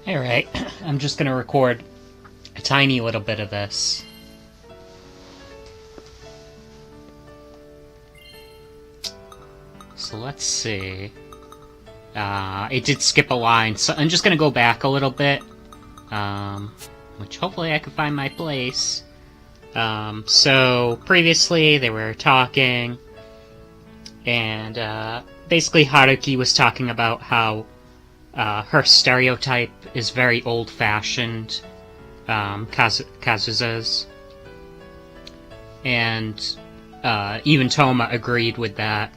Alright, I'm just gonna record a tiny little bit of this. So let's see. It did skip a line, so I'm just gonna go back a little bit. Which hopefully I can find my place. So previously they were talking, and basically Haruki was talking about how her stereotype is very old-fashioned, Kazusa's. And even Toma agreed with that.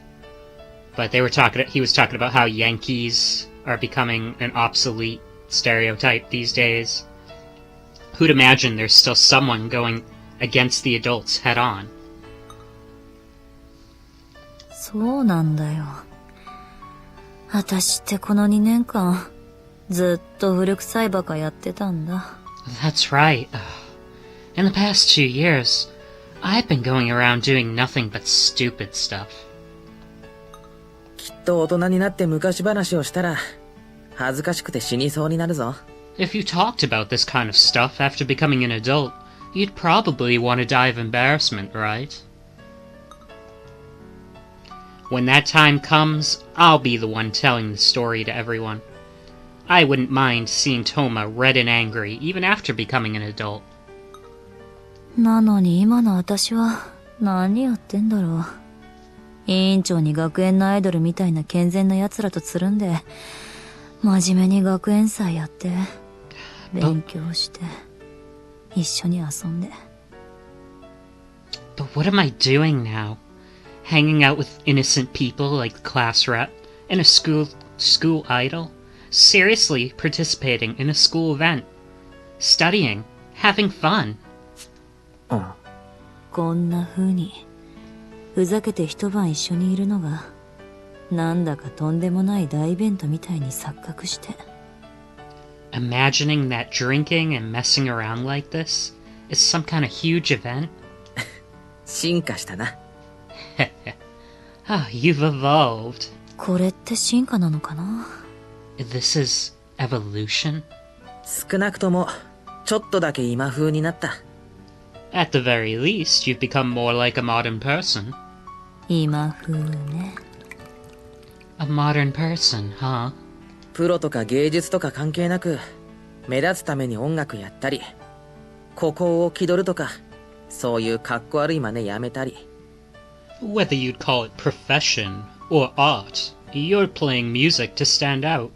But he was talking about how Yankees are becoming an obsolete stereotype these days. Who'd imagine there's still someone going against the adults head on? そうなんだよ。私ってこの2年間、ずっと古臭いバカやってたんだ。That's right. In the past 2 years, I've been going around doing nothing but stupid stuff. きっと大人になって昔話をしたら、恥ずかしくて死にそうになるぞ。If you talked about this kind of stuff after becoming an adult, you'd probably want to die of embarrassment, right? When that time comes, I'll be the one telling the story to everyone. I wouldn't mind seeing Toma red and angry even after becoming an adult. なのに今の私は何やってんだろう。委員長に学園のアイドルみたいな健全な奴らとつるんで、真面目に学園祭やって、勉強して、一緒に遊んで。But what am I doing now? Hanging out with innocent people like the class rep and a school idol? Seriously participating in a school event? Studying? Having fun? こんな風に、ふざけて一晩一緒にいるのが、なんだかとんでもない大イベントみたいに錯覚して。Imagining that drinking and messing around like this is some kind of huge event? 進化したな。Ah, you've evolved. これって進化なのかな? This is evolution? 少なくとも、ちょっとだけ今風になった。At the very least, you've become more like a modern person. 今風ね。A modern person, huh? プロとか芸術とか関係なく、目立つために音楽やったり、孤高を気取るとか、そういうかっこ悪い真似やめたり。Whether you'd call it profession or art, you're playing music to stand out,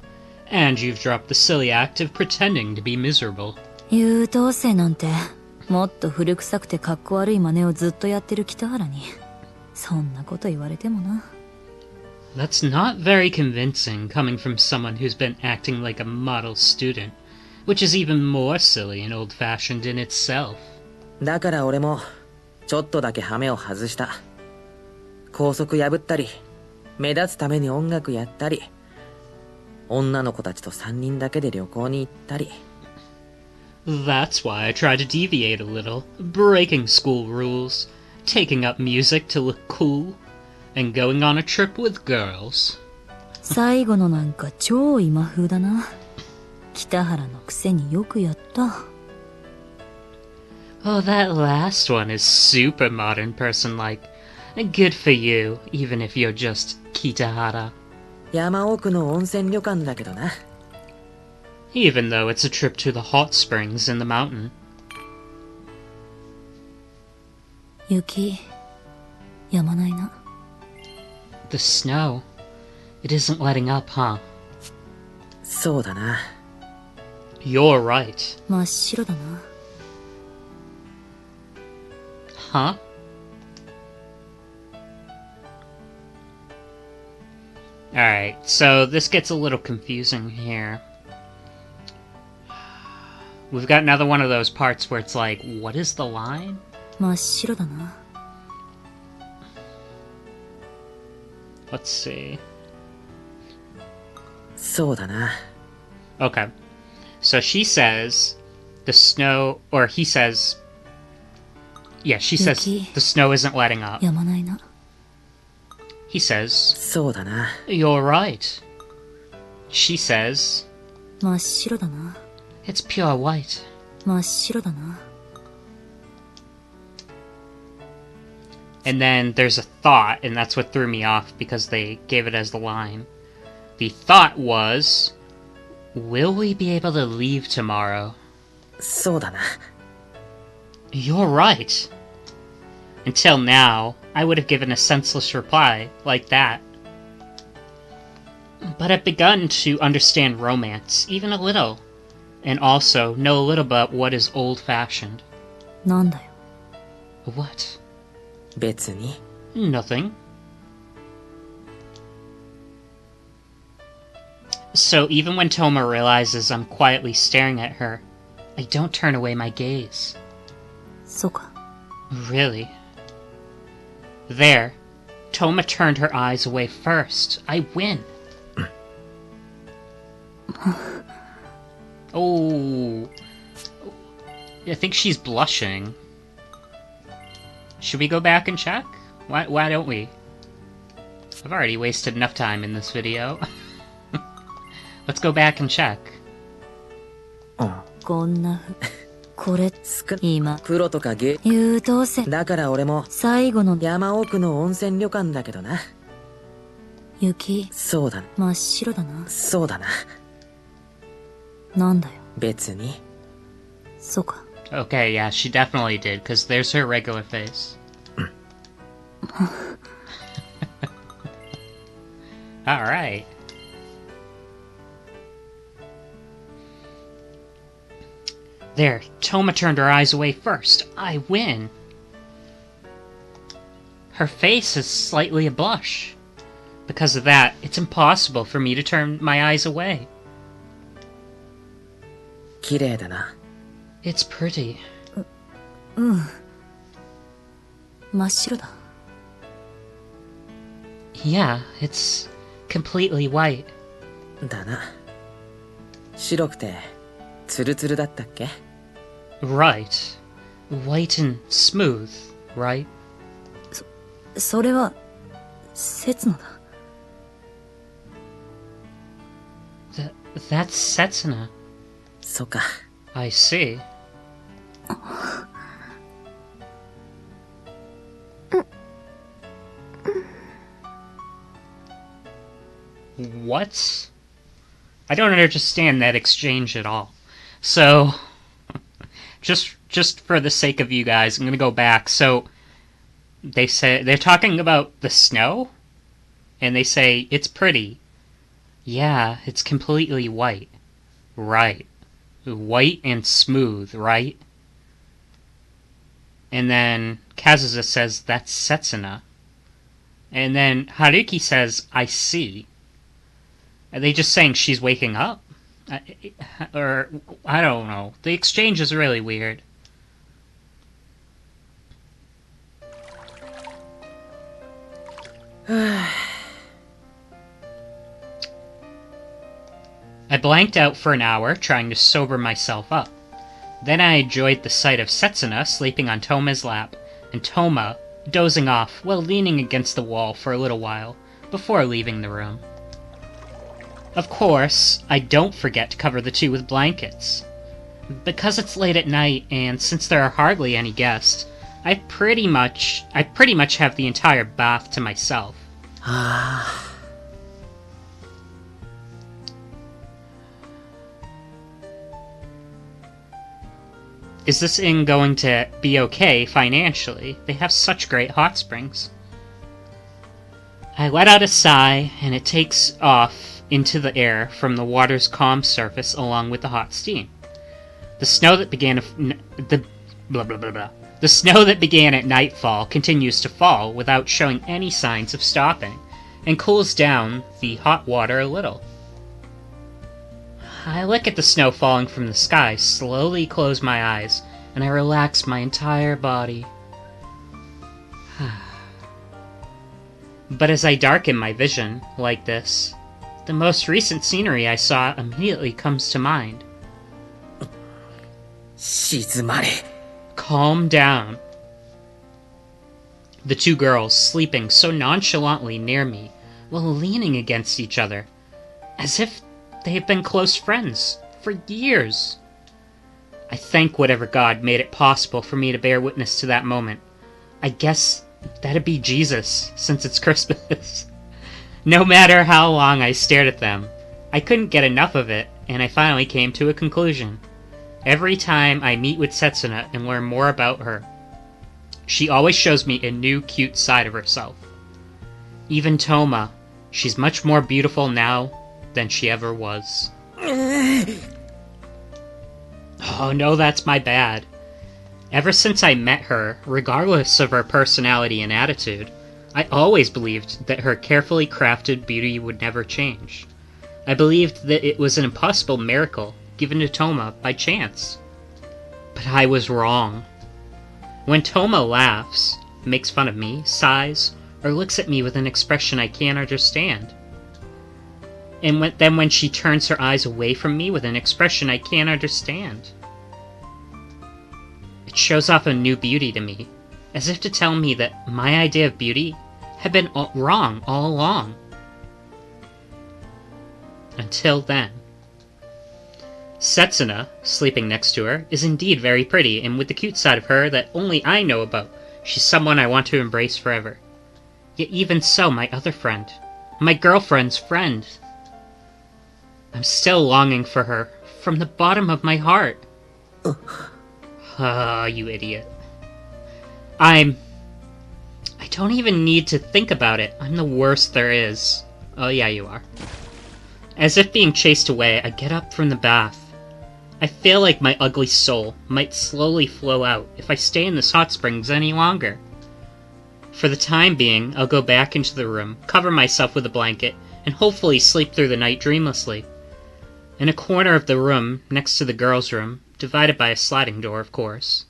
and you've dropped the silly act of pretending to be miserable. 優等生なんて、もっと古臭くてかっこ悪い真似をずっとやってる北原に、そんなこと言われてもな。That's not very convincing coming from someone who's been acting like a model student, which is even more silly and old-fashioned in itself. だから俺も、ちょっとだけハメを外した。校則破ったり、目立つために音楽やったり、女の子たちと3人だけで旅行に行ったり。That's why I try to deviate a little, breaking school rules, taking up music to look cool, and going on a trip with girls. 最後のなんか超今風だな。北原のくせによくやった。Oh, that last one is super modern person-like. Good for you, even if you're just Kitahara. 山奥の温泉旅館だけどな。Even though it's a trip to the hot springs in the mountain. 雪、止まないな。The snow. It isn't letting up, huh? そうだな。You're right. 真っ白だな。Huh? Alright, so this gets a little confusing here. We've got another one of those parts where it's like, what is the line? 真っ白だな。Let's see. そうだな。Okay. So she says, the snow, or he says, yeah, she says, Yuki. the snow isn't letting up. 止まないな。He says, そうだな。 you're right. She says, 真っ白だな。It's pure white. 真っ白だな。And then there's a thought, and that's what threw me off because they gave it as the line. The thought was, will we be able to leave tomorrow? そうだな。You're right. Until now, I would have given a senseless reply like that. But I've begun to understand romance, even a little, and also know a little about what is old-fashioned. なんだよ。What? 別に。 Nothing. So even when Toma realizes I'm quietly staring at her, I don't turn away my gaze. そうか。 Really? There. Toma turned her eyes away first. I win. Oh. I think she's blushing. Should we go back and check? Why don't we? I've already wasted enough time in this video. Let's go back and check. こんなふ。これ、今、黒とかゲ優等生。だから俺も最後の山奥の温泉旅館だけどな。雪、そうだ。真っ白だな。そうだな。なんだよ。別に。そうか。 Okay, yeah, she definitely did, because there's her regular face. Alright. There, Toma turned her eyes away first. I win. Her face is slightly a blush. Because of that, it's impossible for me to turn my eyes away. 綺麗だな。 It's pretty. うん。真っ白だ。Yeah, it's completely white. だな。白くてツルツルだったっけ？ Right. White and smooth, right? それは、節野だ。That's Setsuna. そうか。 I see. What? I don't understand that exchange at all. So, just for the sake of you guys, I'm gonna go back. So, they say they're talking about the snow, and they say it's pretty. Yeah, it's completely white. Right. White and smooth, right? And then Kazuza says that's Setsuna. And then Haruki says, I see. Are they just saying she's waking up? Or, I don't know. The exchange is really weird. I blanked out for an hour, trying to sober myself up. Then I enjoyed the sight of Setsuna sleeping on Toma's lap, and Toma dozing off while leaning against the wall for a little while, before leaving the room. Of course, I don't forget to cover the two with blankets. Because it's late at night, and since there are hardly any guests, I pretty much have the entire bath to myself. Is this inn going to be okay financially? They have such great hot springs. I let out a sigh, and it takes off into the air from the water's calm surface along with the hot steam. The snow that began The snow that began at nightfall continues to fall without showing any signs of stopping, and cools down the hot water a little. I look at the snow falling from the sky, slowly close my eyes, and I relax my entire body. But as I darken my vision, like this, the most recent scenery I saw immediately comes to mind. 静まれ。 Calm down. The two girls sleeping so nonchalantly near me, while leaning against each other, as if they have been close friends for years. I thank whatever God made it possible for me to bear witness to that moment. I guess that'd be Jesus, since it's Christmas. No matter how long I stared at them, I couldn't get enough of it, and I finally came to a conclusion. Every time I meet with Setsuna and learn more about her, she always shows me a new cute side of herself. Even Toma, she's much more beautiful now than she ever was. Oh no, that's my bad. Ever since I met her, regardless of her personality and attitude, I always believed that her carefully crafted beauty would never change. I believed that it was an impossible miracle given to Toma by chance. But I was wrong. When Toma laughs, makes fun of me, sighs, or looks at me with an expression I can't understand. And then when she turns her eyes away from me with an expression I can't understand. It shows off a new beauty to me, as if to tell me that my idea of beauty had been wrong all along. Until then. Setsuna, sleeping next to her, is indeed very pretty, and with the cute side of her that only I know about, she's someone I want to embrace forever. Yet even so, my other friend, my girlfriend's friend, I'm still longing for her, from the bottom of my heart. Ah, you idiot. I don't even need to think about it. I'm the worst there is. Oh yeah, you are. As if being chased away, I get up from the bath. I feel like my ugly soul might slowly flow out if I stay in this hot springs any longer. For the time being, I'll go back into the room, cover myself with a blanket, and hopefully sleep through the night dreamlessly. In a corner of the room, next to the girls' room, divided by a sliding door, of course.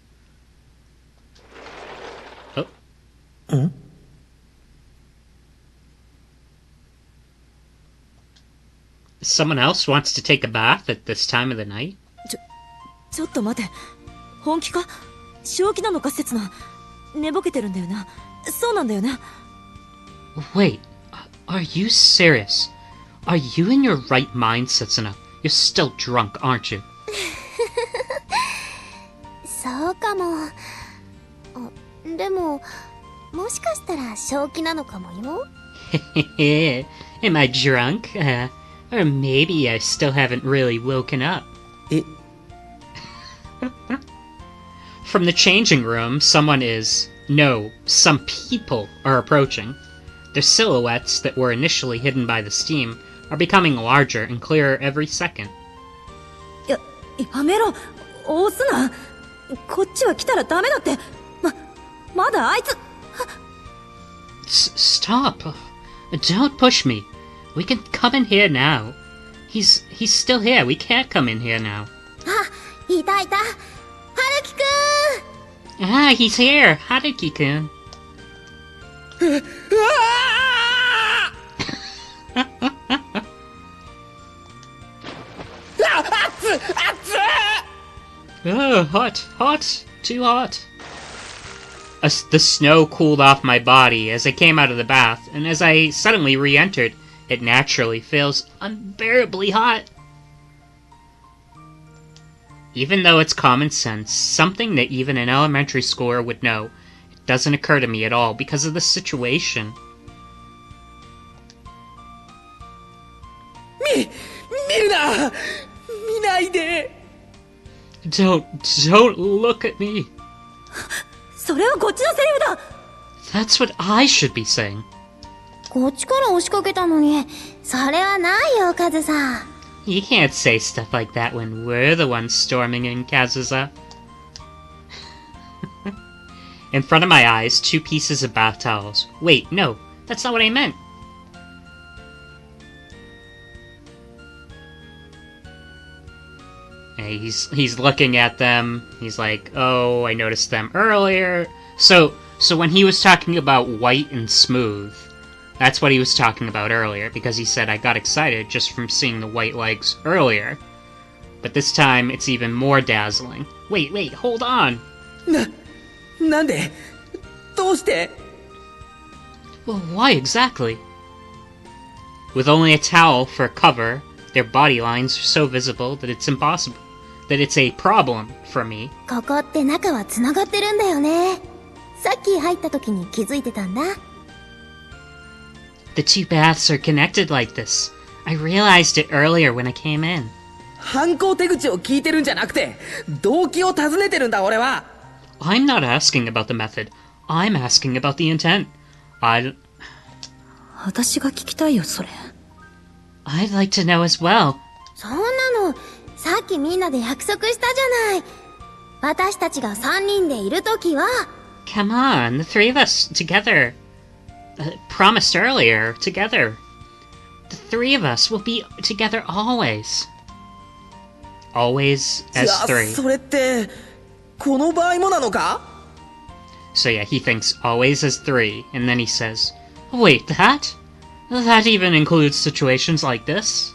Oh. Someone else wants to take a bath at this time of the night? ちょっと待て。本気か？正気なのか、刹那。寝ぼけてるんだよな。そうなんだよな。Wait, are you serious? Are you in your right mind, Setsuna? You're still drunk, aren't you? そうかも。でも、もしかしたら正気なのかもよ。Am I drunk? Or maybe I still haven't really woken up. From the changing room, some people are approaching. Their silhouettes that were initially hidden by the steam are becoming larger and clearer every second. やめろ。押すな。こっちは来たらダメだって。まだあいつ。Stop. Don't push me. We can come in here now. He's still here. We can't come in here now. あ、いたいた。春樹くん。Ah, he's here. Haruki-kun. Oh, hot, too hot. The snow cooled off my body as I came out of the bath, and as I suddenly re-entered, it naturally feels unbearably hot. Even though it's common sense, something that even an elementary schooler would know, it doesn't occur to me at all because of the situation. Don't look at me. それはこっちのセリフだ。 That's what I should be saying. こっちから押しかけたのに、それはないよ、カズさん。You can't say stuff like that when we're the ones storming in, Kazusa. In front of my eyes, 2 pieces of bath towels. Wait, no, that's not what I meant. Hey, he's looking at them. He's like, oh, I noticed them earlier. So when he was talking about white and smooth, that's what he was talking about earlier, because he said I got excited just from seeing the white legs earlier. But this time, it's even more dazzling. Wait, hold on. なんでどうして Well, why exactly? With only a towel for a cover, their body lines are so visible that it's impossible. that it's a problem for me. ここって中は繋がってるんだよね。さっき入った時に気づいてたんだ。The two baths are connected like this. I realized it earlier when I came in. 犯行手口を聞いてるんじゃなくて、動機を尋ねてるんだ俺は。I'm not asking about the method. I'm asking about the intent. 私が聞きたいよ、それ。I'd like to know as well. そんなの、さっきみんなで約束したじゃない。私たちが3人でいる時は。Come on, the three of us together. Promised earlier, together. The three of us will be together always. Always じ as ゃあ three. それってこの場合もなのか？ So yeah, he thinks always as three, and then he says, wait, that? That even includes situations like this?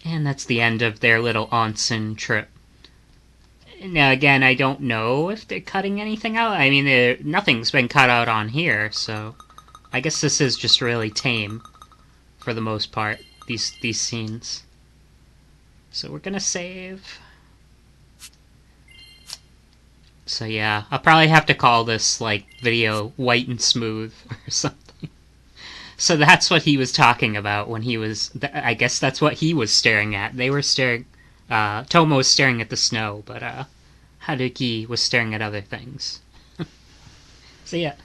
And that's the end of their little onsen trip. Now again, I don't know if they're cutting anything out. I mean, nothing's been cut out on here, so I guess this is just really tame for the most part, these scenes. So we're gonna save. So yeah, I'll probably have to call this, like, video white and smooth or something. So that's what he was talking about when he was... I guess that's what he was staring at. They were staring... Tomo was staring at the snow, but Haruki was staring at other things. So yeah.